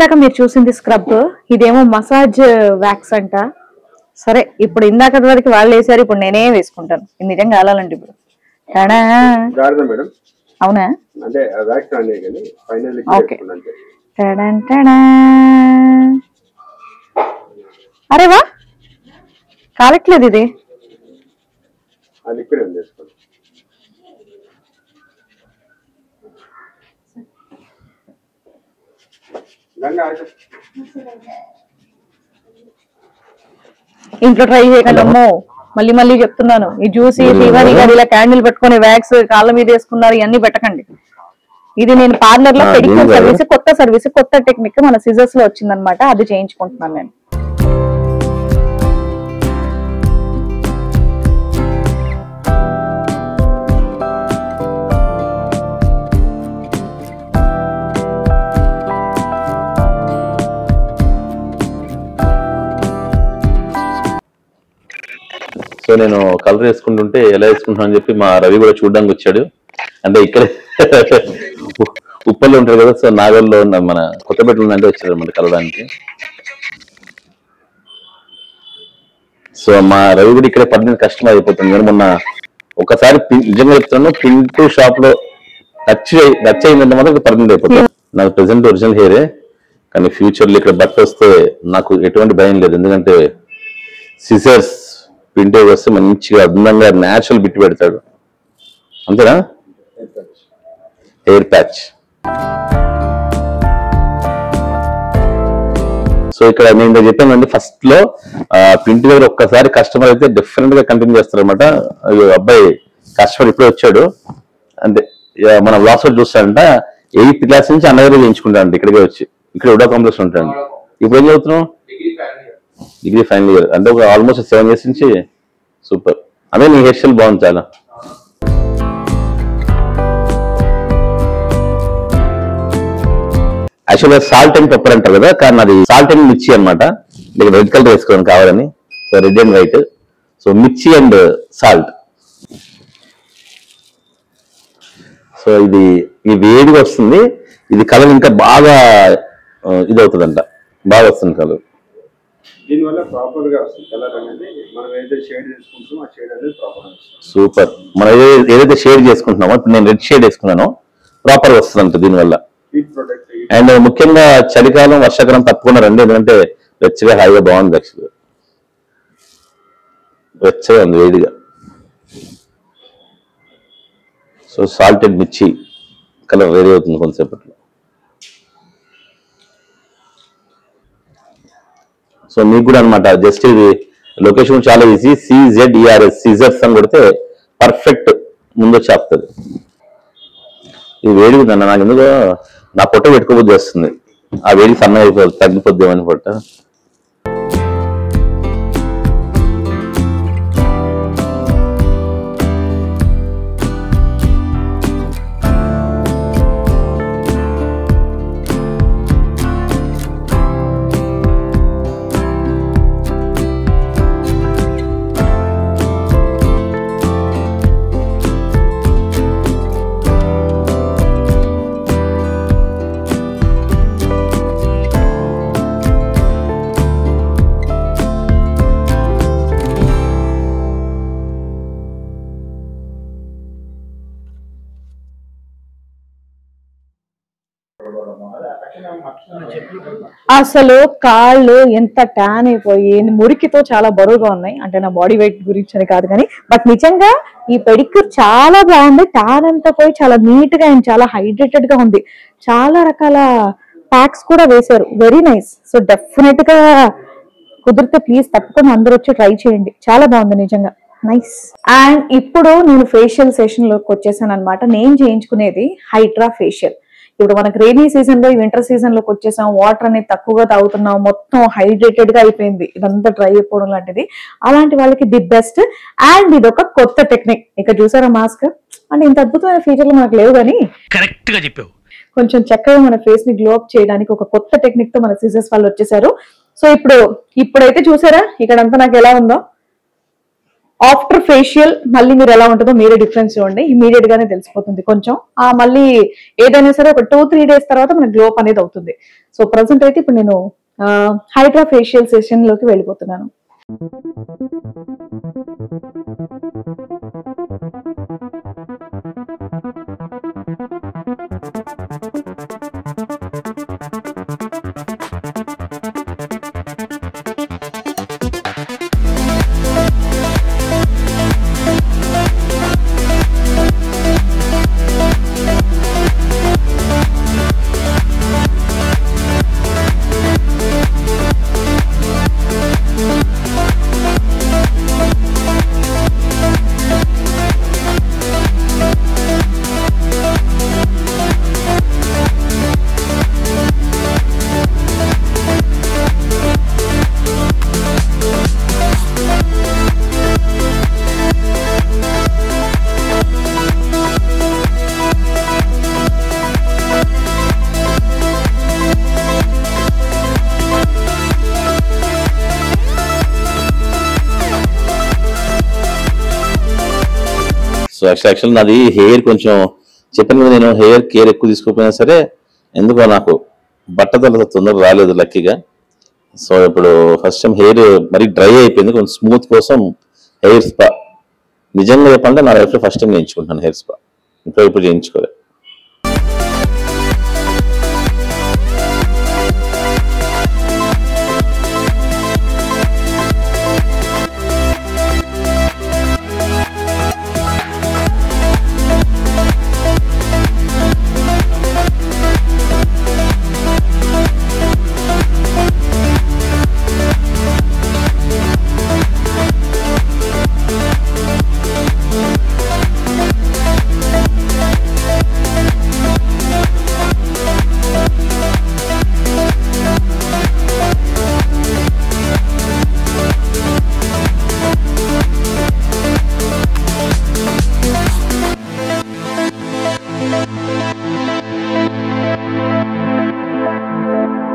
ఇందాక మీరు చూసింది స్క్రబ్, ఇదేమో మసాజ్ వ్యాక్స్ అంట. సరే ఇప్పుడు ఇందాక వరకు వాళ్ళు వేసారు, ఇప్పుడు నేనే వేసుకుంటాను. ఇది నిజంగా కావాలండి ఇప్పుడు. మేడం అవునా? అంటే వ్యాక్స్ అనే కానీ ఫైనల్ ఓకే. అరే వా, కాలట్లేదు ఇది. అది ఇక్కడ చేసుకోండి. ఇంట్లో ట్రై చేయకండి అమ్మో, మళ్ళీ మళ్ళీ చెప్తున్నాను. ఈ జ్యూసీ ఫీవర్ ఇలా క్యాండిల్ పెట్టుకుని వ్యాక్స్ కాళ్ళ మీద వేసుకున్నారు, ఇవన్నీ పెట్టకండి. ఇది నేను పార్లర్ లో పెడిక్యూర్ సర్వీస్, కొత్త టెక్నిక్ మన సిజర్స్ లో వచ్చిందనమాట, అది చేయించుకుంటున్నాను నేను. సో నేను కలర్ వేసుకుంటుంటే ఎలా వేసుకుంటున్నా అని చెప్పి మా రవి కూడా చూడడానికి వచ్చాడు. అంటే ఇక్కడే ఉప్పల్లో ఉంటారు కదా, సో నాగల్లో ఉన్న మన కొత్తపేటలో అంటే వచ్చారు అన్నమాట కలవడానికి. సో మా రవి కూడా ఇక్కడే పడిన కష్టం అయిపోతుంది. నేను మొన్న ఒకసారి నిజంగా చెప్తాను, ప్రింట్ షాప్ లో టచ్ అయిందంటే మాత్రం పర్మనెంట్ అయిపోతుంది. నాకు ప్రెసెంట్ ఒరిజినల్ హెయిరే, కానీ ఫ్యూచర్ లో ఇక్కడ బట్ట వస్తే నాకు ఎటువంటి భయం లేదు. ఎందుకంటే సిజర్స్ ప్రింట్ వస్తే మంచిగా అందంగా న్యాచురల్ బిట్ పెడతాడు. అంతేనా? Hair patch. సో ఇక్కడ నేను చెప్పానండి, ఫస్ట్ లో ప్రింట్ దగ్గర ఒక్కసారి కస్టమర్ అయితే డెఫినెట్ గా కంటిన్యూ చేస్తారు అనమాట. అబ్బాయి కస్టమర్ ఇప్పుడే వచ్చాడు అంటే మన బ్లాగ్స్ లో చూస్తాడంట, 8th క్లాస్ నుంచి అన్న దగ్గర చేయించుకుంటాడు ఇక్కడికే వచ్చి. ఇక్కడ ఉడా కాంప్లెక్స్ ఉంటాడు. ఇప్పుడు ఏం చదువుతున్నావు? Degree final year. అంటే ఒక ఆల్మోస్ట్ 7 years నుంచి. సూపర్. అదే నీ హెయిర్ స్టైల్ బాగుంది చాలా. యాక్చువల్గా సాల్ట్ అండ్ పెప్పర్ అంటారు కదా, కానీ అది సాల్ట్ అండ్ మిర్చి అనమాట. మీకు రెడ్ కలర్ వేసుకోవడం కావాలని, so red and white. So మిర్చి అండ్ సాల్ట్. సో ఇది వేడిగా వస్తుంది, ఇది కలర్ ఇంకా బాగా ఇది అవుతుందంట, బాగా వస్తుంది కలర్. దీనివల్ల ప్రాపర్ గా వస్తుంది కలర్ అనేది. మనం ఏదైతే షేడ్ చేసుకుంటామో ఆ షేడ్ అనేది ప్రాపర్ వస్తుంది. సూపర్. మనం ఏదైతే షేడ్ చేసుకుంటున్నామో, ఇప్పుడు నేను రెడ్ షేడ్ వేసుకున్నాను, ప్రాపర్ వస్తుంది అంట దీనివల్ల. అండ్ ముఖ్యంగా చలికాలం వర్షాకాలం తప్పకుండా రండి, ఎందుకంటే వెచ్చగా హాయిగా బాగుంది. యాక్చువల్గా వెచ్చగా ఉంది, వేడిగా. సో సాల్టెడ్ మిర్చి కలర్ రెడీ అవుతుంది కొంతసేపట్లో. సో మీకు కూడా అనమాట, జస్ట్ ఇది లొకేషన్ చాలా ఈజీ. CZERS సీజర్స్ అని కొడితే పర్ఫెక్ట్ ముందు చెప్తుంది. ఇది వేడిగా ఉందన్న, నాకు ఎందుకో నా పొట్ట పెట్టుకోబోద్ది వస్తుంది. ఆ వేడి సన్నగా అయిపోతుంది, తగ్గిపోద్దేమని పొట్ట. అసలు కాళ్ళు ఎంత ట్యాన్ అయిపోయి మురికితో చాలా బరువుగా ఉన్నాయి. అంటే నా బాడీ వెయిట్ గురించి అని కాదు కానీ, బట్ నిజంగా ఈ పెడిక్యూర్ చాలా బాగుంది. ట్యాన్ అంతా పోయి చాలా నీట్ గా అండ్ చాలా హైడ్రేటెడ్ గా ఉంది. చాలా రకాల ప్యాక్స్ కూడా వేశారు, వెరీ నైస్. సో డెఫినెట్ గా కుదిరితే ప్లీజ్ తప్పకుండా అందరూ వచ్చి ట్రై చేయండి, చాలా బాగుంది నిజంగా, నైస్. అండ్ ఇప్పుడు నేను ఫేషియల్ సెషన్ లోకి వచ్చేసాను అనమాట. నేను చేయించుకునేది హైడ్రా ఫేషియల్. ఇప్పుడు మనకి రైనీ సీజన్ లో, ఈ వింటర్ సీజన్ లోకి వచ్చేసాం, వాటర్ అనేది తక్కువగా తాగుతున్నాం, మొత్తం హైడ్రేటెడ్ గా అయిపోయింది, ఇదంతా డ్రై అయిపోవడం లాంటిది. అలాంటి వాళ్ళకి ది బెస్ట్. అండ్ ఇది ఒక కొత్త టెక్నిక్. ఇక చూసారా మాస్క్ అంటే ఇంత అద్భుతమైన ఫీచర్లు మనకు లేవు, కానీ కరెక్ట్ గా చెప్పావు. కొంచెం చక్కగా మన ఫేస్ ని గ్లో అప్ చేయడానికి ఒక కొత్త టెక్నిక్ తో మన సిజర్స్ వాళ్ళు వచ్చేసారు. సో ఇప్పుడైతే చూసారా ఇక్కడంతా నాకు ఎలా ఉందో. ఆఫ్టర్ ఫేషియల్ మళ్ళీ మీరు ఎలా ఉంటుందో మీరే డిఫరెన్స్ చూడండి, ఇమీడియట్ గానే తెలిసిపోతుంది. కొంచెం మళ్ళీ ఏదైనా సరే ఒక 2-3 days తర్వాత మనకి గ్లో అప్ అనేది అవుతుంది. సో ప్రజెంట్ అయితే ఇప్పుడు నేను హైడ్రా ఫేషియల్ సెషన్ లోకి వెళ్ళిపోతున్నాను. సో యాక్చువల్ నాది హెయిర్ కొంచెం చెప్పాను కదా, నేను హెయిర్ కేర్ ఎక్కువ తీసుకోకపోయినా సరే ఎందుకో నాకు బట్టతల తొందరగా రాలేదు లక్కీగా. సో ఇప్పుడు ఫస్ట్ టైం హెయిర్ మరీ డ్రై అయిపోయింది, కొంచెం స్మూత్ కోసం హెయిర్ స్పా నిజంగా చెప్పాలంటే నా లైఫ్లో ఫస్ట్ టైం చేయించుకుంటాను హెయిర్ స్పా, ఇప్పుడు చేయించుకోలేదు.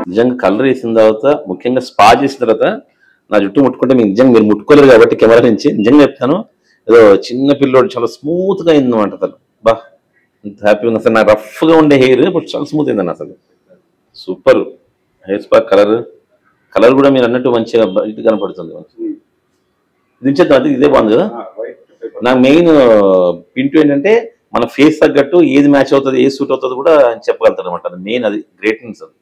నిజంగా కలర్ వేసిన తర్వాత, ముఖ్యంగా స్పా చేసిన తర్వాత నా జుట్టు ముట్టుకుంటే మీరు నిజంగా మీరు ముట్టుకోలేరు కాబట్టి కెమెరా నుంచి నిజంగా చెప్తాను, ఏదో చిన్న పిల్లోడు చాలా స్మూత్ గా అయిందన్నమాట. అసలు బా ఇంత హ్యాపీ ఉంది. అసలు నా రఫ్ గా ఉండే హెయిర్ ఇప్పుడు చాలా స్మూత్ అయిందన్న, అసలు సూపర్ హెయిర్ స్పా. కలర్ కూడా మీరు అన్నట్టు మంచిగా బయట కనపడుతుంది. దించేద్దాం, అది ఇదే బాగుంది కదా. నాకు మెయిన్ పింటు ఏంటంటే మన ఫేస్ తగ్గట్టు ఏది మ్యాచ్ అవుతుంది, ఏది సూట్ అవుతుంది కూడా చెప్పగలుగుతారు అనమాట. మెయిన్ అది గ్రేట్నెస్. అది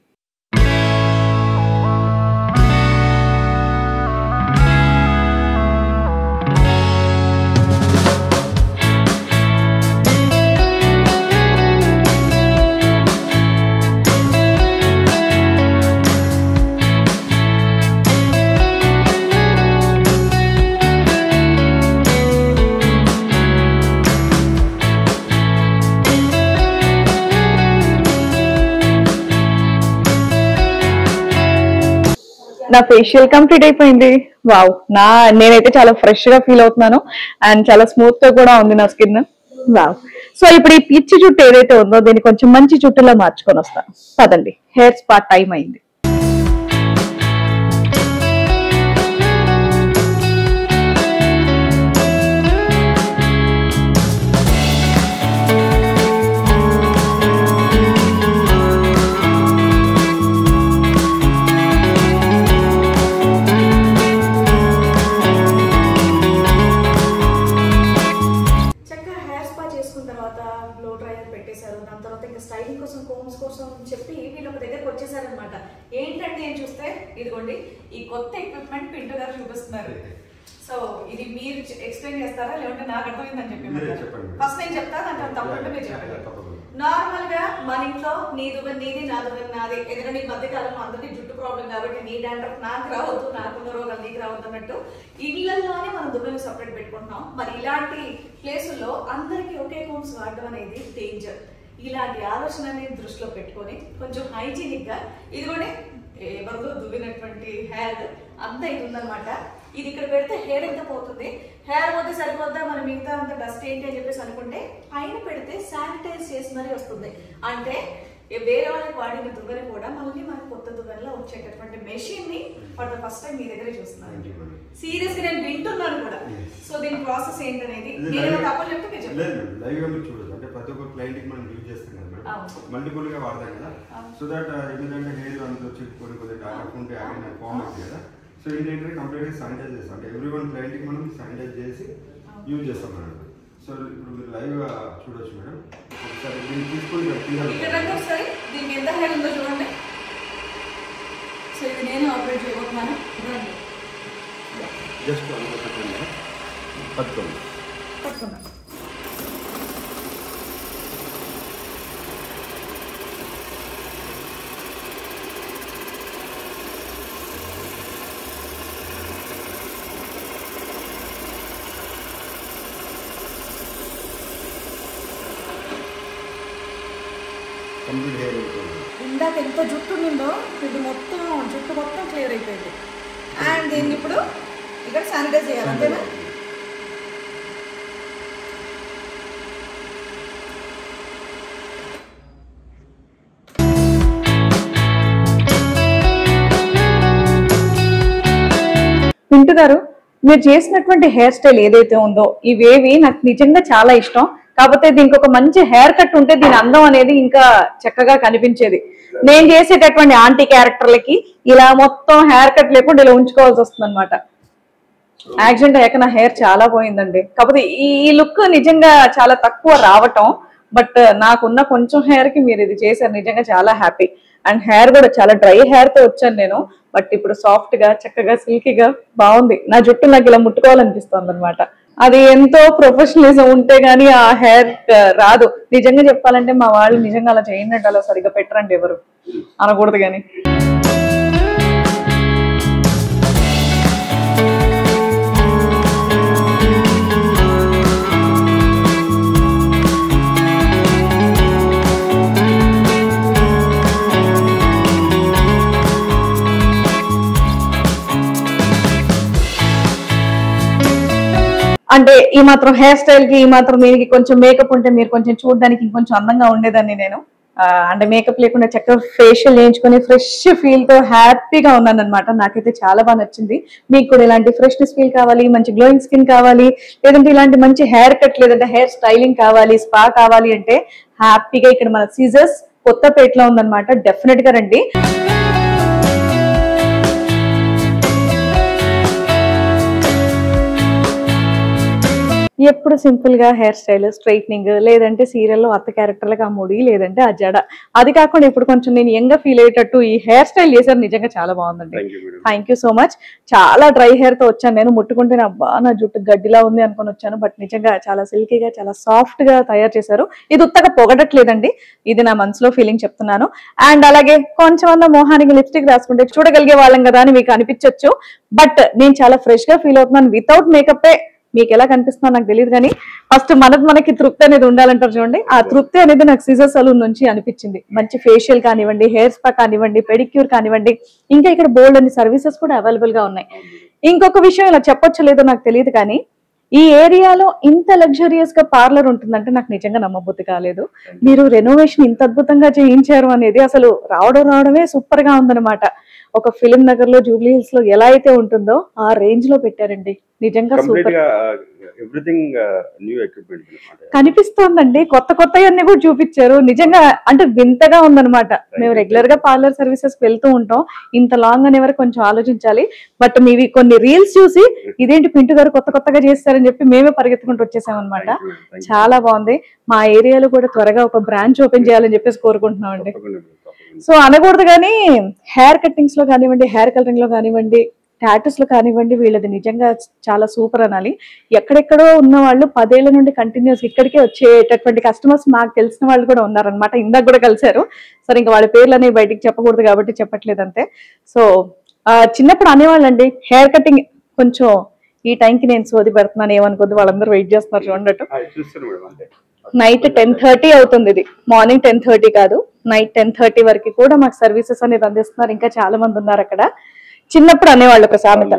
నా ఫేషియల్ కంప్లీట్ అయిపోయింది. వావ్, నేనైతే చాలా ఫ్రెష్ గా ఫీల్ అవుతున్నాను అండ్ చాలా స్మూత్ గా కూడా ఉంది నా స్కిన్. వావ్. సో ఇప్పుడు ఈ పిచ్చి జుట్టు ఏదైతే ఉందో దీన్ని కొంచెం మంచి జుట్టులో మార్చుకొని వస్తాను. పదండి, హెయిర్ స్పా టైం అయింది. స్టైలింగ్ కోసం కోమ్స్ కోసం చెప్పి వీళ్ళు ఒక దగ్గరకు వచ్చేసారనమాట. ఏంటంటే ఏం చూస్తే ఇదిగోండి ఈ కొత్త ఎక్విప్మెంట్ పింటూ గారు చూపిస్తున్నారు. సో ఇది మీరు ఎక్స్ప్లెయిన్ చేస్తారా లేదంటే నాకు అర్థమైందని చెప్పి ఫస్ట్ నేను చెప్తాను, అంటే తప్పకుండా మీరు చెప్పండి. నార్మల్ గా మన ఇంట్లో నీ దువ్వెన నీది, నా దువ్వెన నాది. ఎందుకంటే ఈ మధ్య కాలంలో అందరికీ జుట్టు ప్రాబ్లం కాబట్టి నీ డాండ్రఫ్ నాకు రావద్దు, నాకున్న రోగాలు నీకు రావద్దు అన్నట్టు ఇళ్లలోనే మనం దువ్వెను సపరేట్ పెట్టుకుంటున్నాం. మరి ఇలాంటి ప్లేసుల్లో అందరికీ ఒకే కోమ్స్ వాడడం అనేది డేంజర్. ఇలాంటి ఆలోచనని దృష్టిలో పెట్టుకొని కొంచెం హైజీనిక్ గా ఇదిగోండి ఎవరితో దువ్వినటువంటి హెయిర్ అంతా ఇది ఉందన్నమాట. ఇది ఇక్కడ పెడితే హెయిర్ ఎంత పోతుంది, హెయిర్ పోతే సరిపోద్దా, మనం మిగతా అంత డస్ట్ ఏంటి అని చెప్పేసి అనుకుంటే పైన పెడితే శానిటైజ్ చేసి మరీ వస్తుంది. అంటే వేరే వాళ్ళకి వాడిన దువ్వెన కూడా మళ్ళీ మనకు కొత్త దువ్వెనలో వచ్చేటటువంటి మెషిన్ ని ఫర్ ద ఫస్ట్ టైం మీ దగ్గరే చూస్తున్నాను. సీరియస్ గా నేను వింటున్నాను కూడా. సో దీని ప్రాసెస్ ఏంటనేది నేను తప్పని చెప్తే మీరు చెప్పండి. లేదు లైవ్ గా మీరు చూడొచ్చు. అంటే ప్రతి ఒక్క క్లయింట్ కి మనం యూజ్ చేస్తాం కదా మేడం, మల్టిపుల్ గా వాడతాం కదా. సో దట్ ఎందుకంటే హెయిర్ అంతా వచ్చి కొన్ని డార్క్ ఉంటే అవి ఫామ్ అవుతుంది కదా. సో ఏంటంటే కంప్లీట్ గా శానిటైజ్ చేస్తాం. అంటే ఎవ్రీ వన్ క్లయింట్ కి మనం శానిటైజ్ చేసి యూజ్ చేస్తాం మేడం. సో ఇప్పుడు మీరు లైవ్ గా చూడొచ్చు మేడం. ఒకసారి దీన్ని తీసుకొని ఒకసారి దీనికి ఎంత హెయిర్ ఉందో చూడండి. సో ఇది నేను ఆపరేట్ చేయబోతున్నాను. జస్ట్ అనుకుంటున్నాను పట్టుకోండి. కంప్లీట్ హెయిర్ ఉంటుంది. ఇందాక ఎంత జుట్టు ఉందో ఇది మొత్తం జుట్టు మొత్తం క్లియర్ అయిపోయింది. అండ్ దీన్ని ఇప్పుడు ఇక్కడ శానిటైజ్ చేయాలి అంతేనా? పింటు గారు, మీరు చేసినటువంటి హెయిర్ స్టైల్ ఏదైతే ఉందో ఇవేవి నాకు నిజంగా చాలా ఇష్టం. కాకపోతే దీనికి ఒక మంచి హెయిర్ కట్ ఉంటే దీని అందం అనేది ఇంకా చక్కగా కనిపించేది. నేను చేసేటటువంటి ఆంటీ క్యారెక్టర్లకి ఇలా మొత్తం హెయిర్ కట్ లేకుండా ఇలా ఉంచుకోవాల్సి వస్తుంది అనమాట. యాక్సిడెంట్ అయ్యాక నా హెయిర్ చాలా పోయిందండి. కాకపోతే ఈ లుక్ నిజంగా చాలా తక్కువ రావటం, బట్ నాకున్న కొంచెం హెయిర్ కి మీరు ఇది చేశారు, నిజంగా చాలా హ్యాపీ. అండ్ హెయిర్ కూడా చాలా డ్రై హెయిర్ తో వచ్చాను నేను, బట్ ఇప్పుడు సాఫ్ట్ గా చక్కగా సిల్కీగా బాగుంది. నా జుట్టు నాకు ఇలా ముట్టుకోవాలనిపిస్తుంది అనమాట. అది ఎంతో ప్రొఫెషనలిజం ఉంటే గానీ ఆ హెయిర్ రాదు. నిజంగా చెప్పాలంటే మా వాళ్ళు నిజంగా అలా చేయండి, అలా సరిగ్గా పెట్టరండి ఎవరు అనకూడదు కానీ. అంటే ఈ మాత్రం హెయిర్ స్టైల్ కి ఈ మాత్రం దీనికి కొంచెం మేకప్ ఉంటే మీరు కొంచెం చూడడానికి ఇంకొంచెం అందంగా ఉండేదాన్ని నేను. అంటే మేకప్ లేకుండా చక్కగా ఫేషియల్ చేయించుకొని ఫ్రెష్ ఫీల్ తో హ్యాపీగా ఉన్నాను అనమాట. నాకైతే చాలా బాగా నచ్చింది. మీకు కూడా ఇలాంటి ఫ్రెష్నెస్ ఫీల్ కావాలి, మంచి గ్లోయింగ్ స్కిన్ కావాలి, లేదంటే ఇలాంటి మంచి హెయిర్ కట్ లేదంటే హెయిర్ స్టైలింగ్ కావాలి, స్పా కావాలి అంటే హ్యాపీగా ఇక్కడ మన సీజర్స్ కొత్తపేటలో ఉందన్నమాట. డెఫినెట్ గా రండి. ఎప్పుడు సింపుల్ గా హెయిర్ స్టైల్, స్ట్రైట్నింగ్, లేదంటే సీరియల్లో అత్త క్యారెక్టర్లకు ఆ ముడి, లేదంటే ఆ జడ. అది కాకుండా ఇప్పుడు కొంచెం నేను యంగ్ ఫీల్ అయ్యేటట్టు ఈ హెయిర్ స్టైల్ చేశారు. నిజంగా చాలా బాగుందండి. Thank you so much. చాలా డ్రై హెయిర్ తో వచ్చాను నేను. ముట్టుకుంటే నా జుట్టు గడ్డిలా ఉంది అనుకుని వచ్చాను, బట్ నిజంగా చాలా సిల్కీగా చాలా సాఫ్ట్ గా తయారు చేశారు. ఇది ఉత్తగా పొగడట్లేదండి, ఇది నా మనసులో ఫీలింగ్ చెప్తున్నాను. అండ్ అలాగే కొంచెం మోహానికి లిప్స్టిక్ రాసుకుంటే చూడగలిగే వాళ్ళం కదా అని మీకు అనిపించవచ్చు, బట్ నేను చాలా ఫ్రెష్ గా ఫీల్ అవుతున్నాను. వితౌట్ మేకప్ మీకు ఎలా కనిపిస్తుందో నాకు తెలియదు కానీ ఫస్ట్ మనకి తృప్తి అనేది ఉండాలంటారు చూడండి. ఆ తృప్తి అనేది నాకు సీజర్ సలూన్ నుంచి అనిపించింది. మంచి ఫేషియల్ కానివ్వండి, హెయిర్ స్పా కానివ్వండి, పెడిక్యూర్ కానివ్వండి, ఇంకా ఇక్కడ బోల్డ్ అన్ని సర్వీసెస్ కూడా అవైలబుల్ గా ఉన్నాయి. ఇంకొక విషయం ఇలా చెప్పొచ్చో లేదో నాకు తెలియదు కానీ ఈ ఏరియాలో ఇంత లగ్జరియస్ గా పార్లర్ ఉంటుందంటే నాకు నిజంగా నమ్మబుద్ధి కాలేదు. మీరు రెనోవేషన్ ఇంత అద్భుతంగా చేయించారు అనేది అసలు రావడమే సూపర్ గా ఉందన్నమాట. ఒక ఫిలిం నగర్ లో, జూబ్లీ హిల్స్ లో ఎలా అయితే ఉంటుందో ఆ రేంజ్ లో పెట్టారండి. నిజంగా సూపర్. ఎవ్రీథింగ్ న్యూ ఎక్విప్మెంట్ కనిపిస్తోందండి. కొత్త అన్ని కూడా చూపించారు. నిజంగా అంటే వింతగా ఉందన్నమాట. మేము రెగ్యులర్ గా పార్లర్ సర్వీసెస్ వెళ్తూ ఉంటాం, ఇంత లాంగ్ అనే వరకు కొంచెం ఆలోచించాలి. బట్ మీవి కొన్ని రీల్స్ చూసి ఇదేంటి పింటు గారు కొత్తగా చేస్తారని చెప్పి మేమే పరిగెత్తుకుంటూ వచ్చేసాం అనమాట. చాలా బాగుంది. మా ఏరియాలో కూడా త్వరగా ఒక బ్రాంచ్ ఓపెన్ చేయాలని చెప్పేసి కోరుకుంటున్నాం అండి. సో అనకూడదు కానీ హెయిర్ కట్టింగ్స్ లో కానివ్వండి, హెయిర్ కలరింగ్ లో కానివ్వండి, టాటూస్ లో కానివ్వండి, వీళ్ళది నిజంగా చాలా సూపర్ అనాలి. ఎక్కడెక్కడో ఉన్న వాళ్ళు 10 ఏళ్ల నుండి కంటిన్యూస్ ఇక్కడికే వచ్చేటటువంటి కస్టమర్స్ నాకు తెలిసిన వాళ్ళు కూడా ఉన్నారనమాట. ఇందాక కూడా కలిశారు. సరే ఇంకా వాళ్ళ పేర్లు అనేవి బయటికి చెప్పకూడదు కాబట్టి చెప్పట్లేదు అంతే. సో చిన్నప్పుడు అనేవాళ్ళండి హెయిర్ కటింగ్ కొంచెం ఈ టైంకి నేను సోది పెడుతున్నాను ఏమనుకోద్దు, వాళ్ళందరూ వెయిట్ చేస్తున్నారు చూడటం. నైట్ 10:30 అవుతుంది. ఇది మార్నింగ్ 10:30 కాదు, నైట్ 10:30 వరకు కూడా మాకు సర్వీసెస్ అనేది అందిస్తున్నారు. ఇంకా చాలా మంది ఉన్నారు అక్కడ. చిన్నప్పుడు అనేవాళ్ళు ఒక సామెత,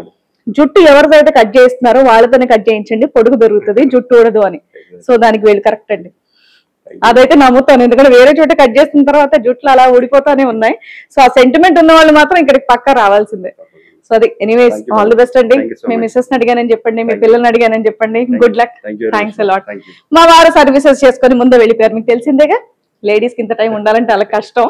జుట్టు ఎవరిదైతే కట్ చేస్తున్నారో వాళ్ళతోనే కట్ చేయించండి, పొడుగు పెరుగుతుంది, జుట్టు ఊడదు అని. సో దానికి వీళ్ళు కరెక్ట్ అండి. అదైతే నమ్ముతాను, ఎందుకంటే వేరే చోట కట్ చేసిన తర్వాత జుట్లు అలా ఊడిపోతానే ఉన్నాయి. సో ఆ సెంటిమెంట్ ఉన్న వాళ్ళు మాత్రం ఇక్కడికి పక్కా రావాల్సిందే. సో అది anyways Thank you, all the best అండి. Thank you so మీ much. మిస్సెస్ అడిగానని చెప్పండి, మీ Thank you. పిల్లల్ని అడిగానని చెప్పండి. Good luck. Thank you very thanks much. A lot. Thank you. మా వారు సర్వీసెస్ చేసుకొని ముందు వెళ్ళిపోయారు, మీకు తెలిసిందేగా లేడీస్ కి ఇంత టైం ఉండాలంటే చాలా కష్టం.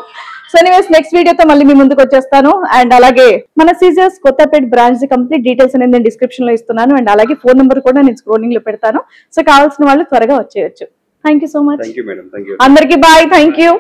సో ఎనీవేస్ నెక్స్ట్ వీడియోతో మళ్ళీ మీ ముందుకు వచ్చేస్తాను. అండ్ అలాగే మన scissors Kothapet branch complete details అనేది నేను డిస్క్రిప్షన్ లో ఇస్తున్నాను. అండ్ అలాగే ఫోన్ నెంబర్ కూడా నేను స్క్రోలింగ్ లో పెడతాను. సో కావాల్సిన వాళ్ళు త్వరగా వచ్చేయచ్చు. Thank you so much. Thank you, madam. Thank you. అందరికీ బాయ్. Thank you.